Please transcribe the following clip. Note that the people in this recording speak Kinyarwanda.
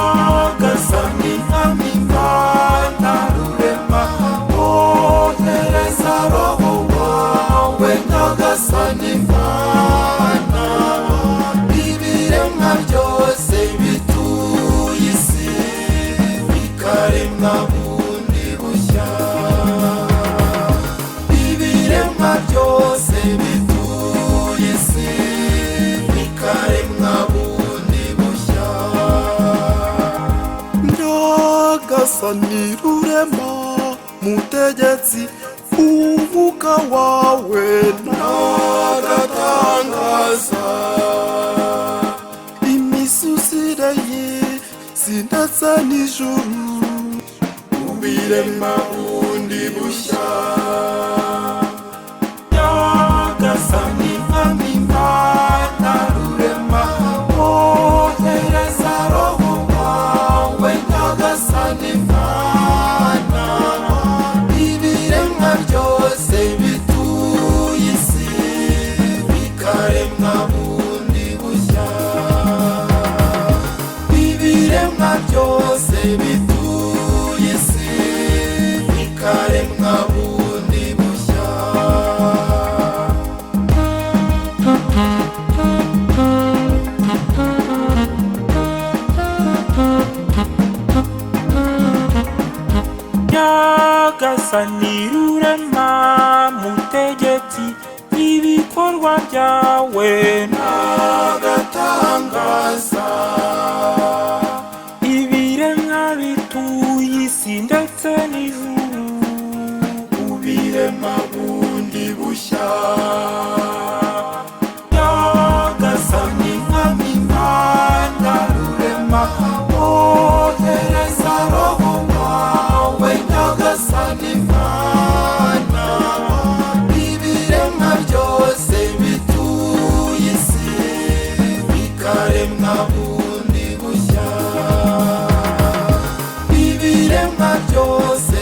Nyagasani Mwami Mana Rurema, wohereza Roho wawe Nyagasani Mana, ibiremwa byose bituye isi bikaremwa bundi bushya. Ibiremwa byose bituye isi bikaremwa bundi bushya. Nyagasani Rurema, mutegetsi umwuka wawe n'agatangaza, imisusire y'isi ndetse n'ijuru ubirema bundi bushya. Nyagasani Mwami Mana Rurema, wohereza Roho wawe Nyagasani Mana, ibiremwa byose bituye isi bikaremwa bundi bushya. Ibiremwa byose bituye isi bikaremwa bundi bushya. Nyagasani Rurema, mutegetsi ibikorwa byawe n'agatangaza, ibiremwa bituye isi ndetse n'ijuru ubirema bundi bushya. Nyagasani Mwami Mana Rurema, wohereza Roho wawe Nyagasani Mana, ibiremwa byose bituye isi bikaremwa bundi bushya. Ibiremwa byose